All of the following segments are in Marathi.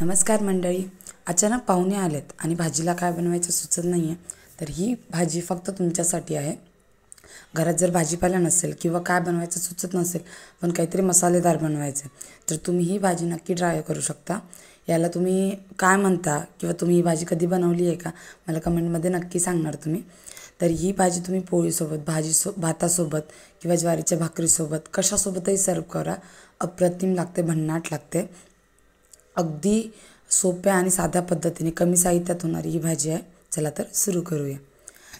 नमस्कार मंडळी. अचानक पाहुणे आलेत आणि भाजीला काय बनवायचं सुचत नाही आहे, तर ही भाजी फक्त तुमच्यासाठी आहे. घरात जर भाजीपाला नसेल किंवा काय बनवायचं सुचत नसेल पण काहीतरी मसालेदार बनवायचं तर तुम्ही ही भाजी नक्की ट्राय करू शकता. याला तुम्ही काय म्हणता किंवा तुम्ही ही भाजी कधी बनवली आहे का मला कमेंटमध्ये नक्की सांगणार तुम्ही. तर ही भाजी तुम्ही पोळीसोबत भातासोबत किंवा ज्वारीच्या भाकरीसोबत कशासोबतही सर्व करा. अप्रतिम लागते, भन्नाट लागते. अगदी सोप्या आणि साध्या पद्धतीने कमी साहित्यात होणारी ही भाजी आहे. चला तर सुरू करूया.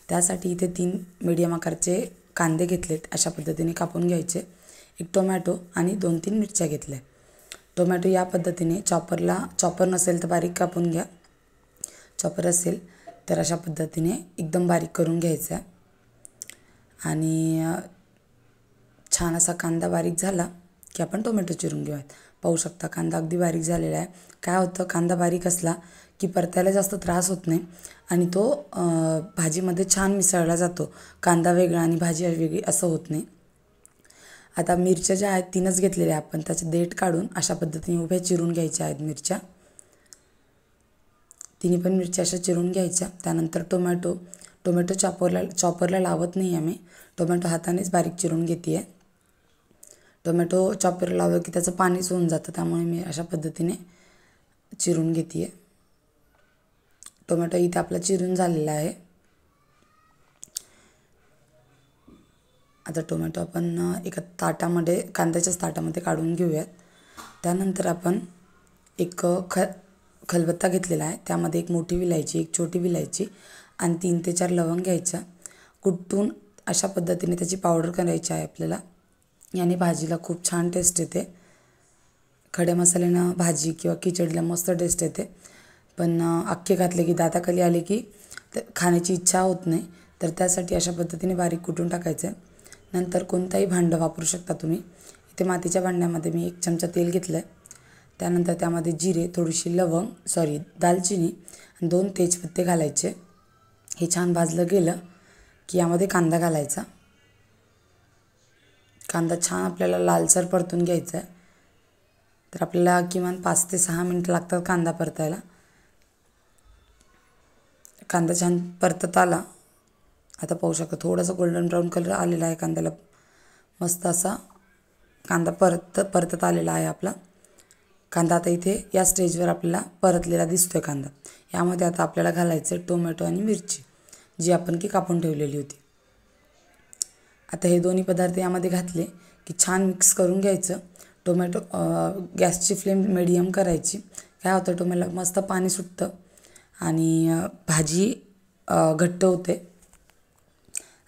त्यासाठी इथे 3 मीडियम आकारचे कांदे घेतलेत, अशा पद्धतीने कापून घ्यायचे. एक टोमॅटो आणि 2-3 मिरच्या घेतल्या. टोमॅटो या पद्धतीने चॉपर नसेल तर बारीक कापून घ्या. चॉपर असेल तर अशा पद्धतीने एकदम बारीक करून घ्यायचा. आणि छान असा कांदा बारीक झाला की आपण टोमॅटो चिरून घेऊयात. पाहू शकता कांदा अगदी बारीक झालेला आहे. काय होतं, कांदा बारीक असला की परतायला जास्त त्रास होत नाही आणि तो भाजीमध्ये छान मिसळला जातो. कांदा वेगळा आणि भाजी वेगळी असं होत नाही. आता मिरच्या ज्या आहेत 3च घेतलेल्या आपण, त्याचे देठ काढून अशा पद्धतीने उभ्या चिरून घ्यायच्या आहेत मिरच्या. तिन्ही पण मिरच्या अशा चिरून घ्यायच्या. त्यानंतर टोमॅटो चॉपरला लावत नाही आम्ही, टोमॅटो हातानेच बारीक चिरून घेते आहे. टोमॅटो चॉपर लावलं की त्याचं पाणीच होऊन जातं, त्यामुळे मी अशा पद्धतीने चिरून घेते आहे. टोमॅटो इथे आपला चिरून झालेला आहे. आता टोमॅटो आपण एका ताटामध्ये, कांद्याच्याच ताटामध्ये काढून घेऊयात. त्यानंतर आपण एक खलबत्ता घेतलेला आहे. त्यामध्ये एक मोठी विलायची, एक छोटी विलायची आणि 3 ते 4 लवंग घ्यायच्या. कुटून अशा पद्धतीने त्याची पावडर करायची आहे आपल्याला. याने भाजीला खूप छान टेस्ट येते. खड्या मसाल्यानं भाजी किंवा खिचडीला मस्त टेस्ट येते. पण अख्खे घातले की दाताखाली आले की खाण्याची इच्छा होत नाही, तर त्यासाठी अशा पद्धतीने बारीक कुटून टाकायचं. नंतर कोणताही भांडं वापरू शकता तुम्ही. इथे मातीच्या भांड्यामध्ये मी 1 चमचा तेल घेतलं आहे. त्यानंतर त्यामध्ये जिरे, थोडीशी दालचिनी आणि 2 तेजपत्ते घालायचे. हे छान भाजलं गेलं की यामध्ये कांदा घालायचा. कांदा छान आपल्याला लालसर परतून घ्यायचा आहे. तर आपल्याला किमान 5 ते 6 मिनटं लागतात कांदा परतायला. कांदा छान परतत आला, आता पाहू शकता थोडासा गोल्डन ब्राऊन कलर आलेला आहे कांद्याला. मस्त असा कांदा परतत आलेला आहे आपला कांदा. आता इथे या स्टेजवर आपल्याला परतलेला दिसतोय कांदा. यामध्ये आता आपल्याला घालायचं टोमॅटो आणि मिरची, जी आपण की कापून ठेवलेली होती. आता हे दोन्ही पदार्थ यामध्ये घातले की छान मिक्स करून घ्यायचं. गॅसची फ्लेम मिडियम करायची. काय होतं, टोमॅटोला मस्त पाणी सुटतं आणि भाजी घट्ट होते.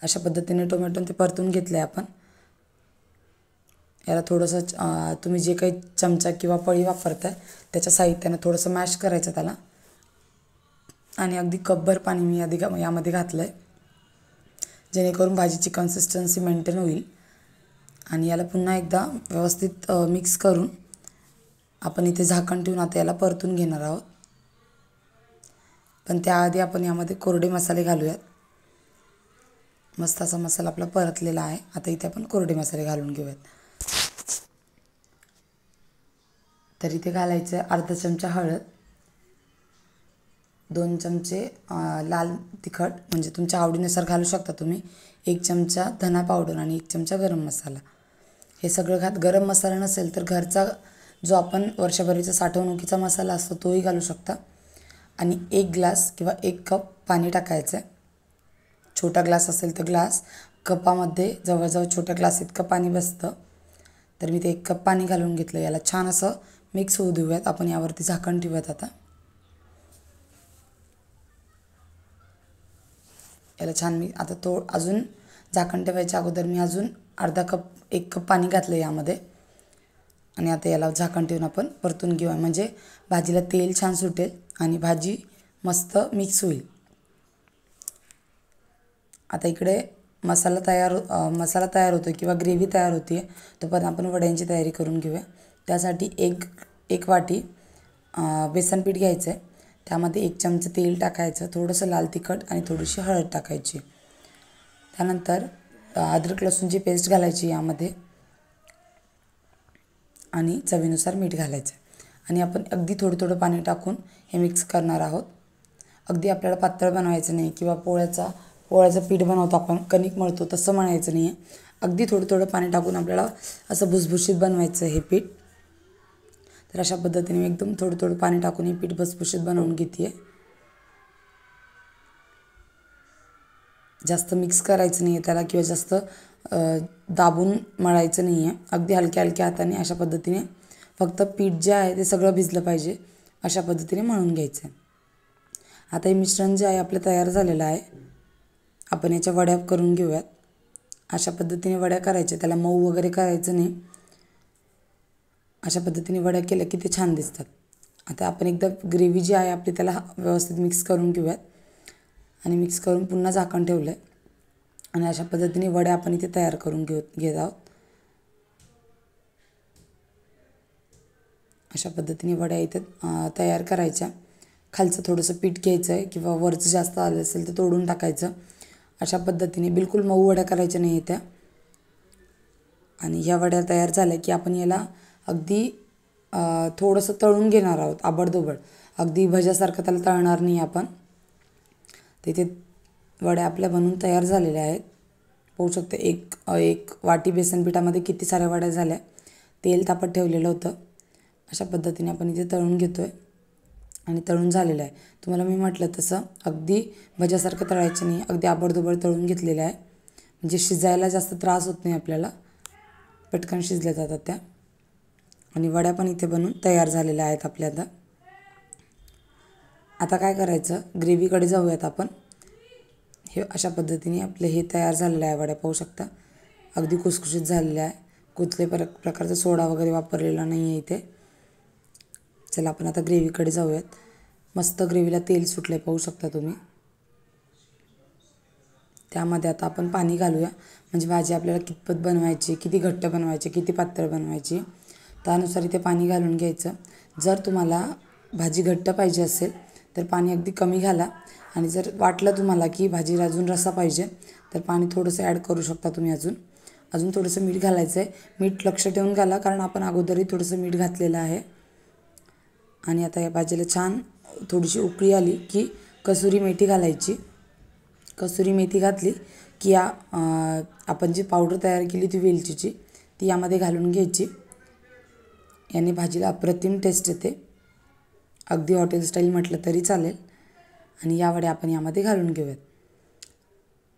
अशा पद्धतीने टोमॅटो ते परतून घेतले आपण. याला थोडंसं तुम्ही जे काही चमचा किंवा पळी वापरताय त्याच्या साहित्यानं थोडंसं मॅश करायचं त्याला. आणि अगदी कपभर पाणी मी यामध्ये घातलं आहे, जेणेकरून भाजीची कन्सिस्टन्सी मेंटेन होईल. आणि याला पुन्हा एकदा व्यवस्थित मिक्स करून आपण इथे झाकण ठेवून आता याला परतून घेणार आहोत. पण त्याआधी आपण यामध्ये कोरडे मसाले घालूयात. मस्त असा मसाला आपला परतलेला आहे. आता इथे आपण कोरडे मसाले घालून घेऊयात. तर इथे घालायचं अर्धा चमचा हळद, 2 चमचे लाल तिखट म्हणजे तुमच्या आवडीनुसार घालू शकता तुम्ही, 1 चमचा धना पावडर आणि 1 चमचा गरम मसाला. हे सगळं गरम मसाला नसेल तर घरचा जो आपण वर्षभरीचा साठवणुकीचा मसाला असतो तोही घालू शकता. आणि 1 ग्लास किंवा 1 कप पाणी टाकायचं आहे. छोटा ग्लास असेल तर ग्लास, कपामध्ये जवळजवळ छोट्या ग्लास इतकं पाणी बसतं. तर मी ते 1 कप पाणी घालून घेतलं. याला छान असं मिक्स होऊ देऊयात. आपण यावरती झाकण ठेवूयात. आता याला छान आता अजून झाकण ठेवायच्या अगोदर मी अजून 1 कप पाणी घातलं यामध्ये. आणि आता याला झाकण ठेवून आपण परतून घेऊया, म्हणजे भाजीला तेल छान सुटेल आणि भाजी मस्त मिक्स होईल. आता इकडे मसाला तयार होतो किंवा ग्रेव्ही तयार होते, तोपर्यंत आपण वड्यांची तयारी करून घेऊया. त्यासाठी एक वाटी बेसन पीठ घ्यायचं आहे. त्यामध्ये 1 चमचा तेल टाकायचं, थोडंसं लाल तिखट आणि थोडीशी हळद टाकायची. त्यानंतर अद्रक लसूणची पेस्ट घालायची यामध्ये आणि चवीनुसार मीठ घालायचं. आणि आपण अगदी थोडं थोडं पाणी टाकून हे मिक्स करणार आहोत. अगदी आपल्याला पातळ बनवायचं नाही किंवा पोळ्याचं पीठ बनवतो आपण, कणिक मळतो तसं म्हणायचं नाही आहे. अगदी थोडं थोडं पाणी टाकून आपल्याला असं भुसभुशीत बनवायचं हे पीठ. तर अशा पद्धतीने मी एकदम थोडं थोडं पाणी टाकून हे पीठ भुसभुशीत बनवून घेते आहे. जास्त मिक्स करायचं नाही आहे त्याला किंवा जास्त दाबून मळायचं नाही आहे. अगदी हलक्या हलक्या हाताने अशा पद्धतीने फक्त पीठ जे आहे ते सगळं भिजलं पाहिजे अशा पद्धतीने मळून घ्यायचं आहे. आता हे मिश्रण जे आहे आपलं तयार झालेलं आहे. आपण याच्या वड्या करून घेऊयात. अशा पद्धतीने वड्या करायच्या, त्याला मऊ वगैरे करायचं नाही. अशा पद्धतीने वड्या केल्या की ते छान दिसतात. आता आपण एकदा ग्रेव्ही जी आहे आपली त्याला व्यवस्थित मिक्स करून घेऊयात आणि मिक्स करून पुन्हा झाकण ठेवलं आहे आणि अशा पद्धतीने वड्या आपण इथे तयार करून घेत आहोत. अशा पद्धतीने वड्या इथे तयार करायच्या. खालचं थोडंसं पीठ घ्यायचं आहे किंवा वरचं जास्त आलं असेल तर तोडून टाकायचं. अशा पद्धतीने बिलकुल मऊ वड्या करायच्या नाही त्या. आणि ह्या वड्या तयार झाल्या की आपण याला अगदी थोडंसं तळून घेणार आहोत आबडधोबड. अगदी भज्यासारखं त्याला तळणार नाही आपण. तिथे वड्या आपल्या बनून तयार झालेल्या आहेत. पाहू शकता एक वाटी बेसन पिठामध्ये किती साऱ्या वड्या झाल्या. तेल तापत ठेवलेलं होतं. अशा पद्धतीने आपण इथे तळून घेतो आहे आणि तळून झालेलं आहे. तुम्हाला मी म्हटलं तसं अगदी भज्यासारखं तळायचं नाही, अगदी आबडधोबड तळून घेतलेलं आहे. म्हणजे शिजायला जास्त त्रास होत नाही आपल्याला, पटकन शिजल्या जातात त्या. आणि वड्या पण इथे बनून तयार झालेल्या आहेत आपल्या. आता काय करायचं, ग्रेव्हीकडे जाऊयात आपण. हे अशा पद्धतीने आपले हे तयार झालेलं आहे. वड्या पाहू शकता अगदी खुसखुशीत झालेल्या आहे. कुठल्याही प्रकारचा सोडा वगैरे वापरलेला नाही आहे इथे. चला आपण आता ग्रेव्हीकडे जाऊयात. मस्त ग्रेव्हीला तेल सुटलं आहे पाहू शकता तुम्ही. त्यामध्ये आता आपण पाणी घालूया. म्हणजे भाजी आपल्याला कितपत बनवायची, किती घट्ट बनवायची, किती पातळ बनवायची त्यानुसार इथे पाणी घालून घ्यायचं. जर तुम्हाला भाजी घट्ट पाहिजे असेल तर पाणी अगदी कमी घाला आणि जर वाटलं तुम्हाला की भाजीला अजून रस्सा पाहिजे तर पाणी थोडंसं ॲड करू शकता तुम्ही. अजून थोडंसं मीठ घालायचं आहे. मीठ लक्ष ठेवून घाला कारण आपण अगोदरही थोडंसं मीठ घातलेलं आहे. आणि आता या भाजीला छान थोडीशी उकळी आली की कसुरी मेथी घालायची. कसुरी मेथी घातली की आपण जी पावडर तयार केली ती वेलचीची ती यामध्ये घालून घ्यायची. याने भाजीला अप्रतिम टेस्ट येते. अगदी हॉटेल स्टाईल म्हटलं तरी चालेल. आणि या वड्या आपण यामध्ये घालून घेऊयात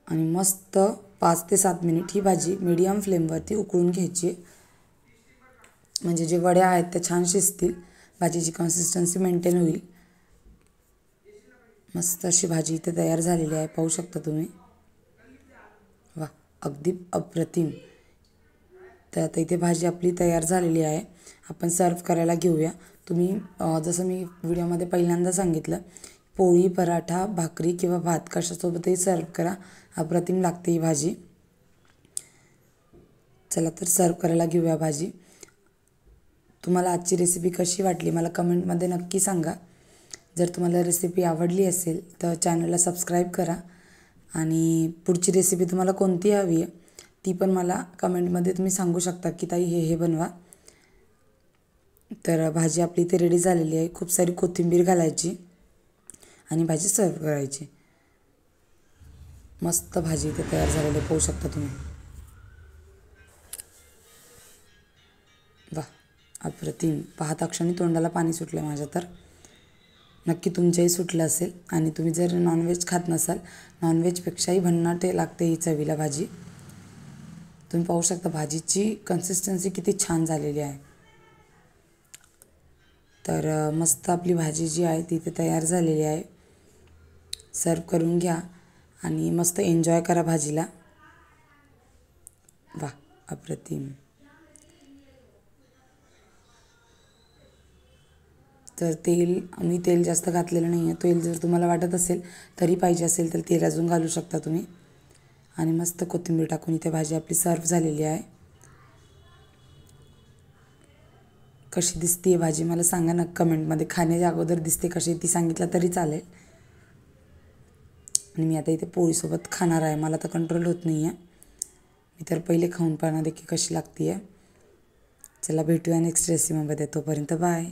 आणि मस्त 5 ते 7 मिनिट ही भाजी मीडियम फ्लेमवरती उकळून घ्यायची. म्हणजे जे वड्या आहेत त्या छान शिजतील, भाजीची कन्सिस्टन्सी मेंटेन होईल. मस्त अशी भाजी इथे तयार झालेली आहे पाहू शकता तुम्ही. वा, अगदी अप्रतिम. तर आता इथे भाजी आपली तयार झालेली आहे. आपण सर्व करायला घेऊया. तुम्ही जसं मी व्हिडिओमध्ये पहिल्यांदा सांगितलं, पोळी, पराठा, भाकरी किंवा भात कशासोबतही सर्व करा, अप्रतिम लागते ही भाजी. चला तर सर्व करायला घेऊया भाजी. तुम्हाला आजची रेसिपी कशी वाटली मला कमेंटमध्ये नक्की सांगा. जर तुम्हाला रेसिपी आवडली असेल तर चॅनलला सबस्क्राईब करा आणि पुढची रेसिपी तुम्हाला कोणती हवी आहे ती पण मला कमेंटमध्ये तुम्ही सांगू शकता की ताई हे बनवा. तर भाजी आपली इथे रेडी झालेली आहे. खूप सारी कोथिंबीर घालायची आणि भाजी सर्व करायची. मस्त भाजी इथे तयार झालेली आहे पाहू शकता तुम्ही. वा, अप्रतिम. पाहता क्षणी तोंडाला पाणी सुटलं माझ्या. तर नक्की तुमच्याही सुटलं असेल. आणि तुम्ही जर नॉनव्हेज खात नसाल, नॉनव्हेजपेक्षाही भन्नाट लागते ही चवीला भाजी. तुम्ही पाहू शकता भाजीची कन्सिस्टन्सी किती छान झालेली आहे. तर मस्त आपली भाजी जी आहे ती इथे तयार झालेली आहे. सर्व करून घ्या आणि मस्त एन्जॉय करा भाजीला. वा, अप्रतिम. तर मी तेल जास्त घातलेलं नाही आहे. तेल जर तुम्हाला वाटत असेल तरी पाहिजे असेल तर तेल अजून घालू शकता तुम्ही. आणि मस्त कोथिंबीर टाकून इथे भाजी आपली सर्व झालेली आहे. कशी दिसते भाजी मला सांगा ना कमेंटमध्ये. खाण्याच्या अगोदर दिसते कशी ती सांगितलं तरी चालेल. आणि मी आता इथे पोळीसोबत खाणार आहे. मला तर कंट्रोल होत नाही आहे. मी तर पहिले खाऊन पाहणार की कशी लागते आहे. चला भेटूया नेक्स्ट रेसिपीमध्ये. तोपर्यंत बाय.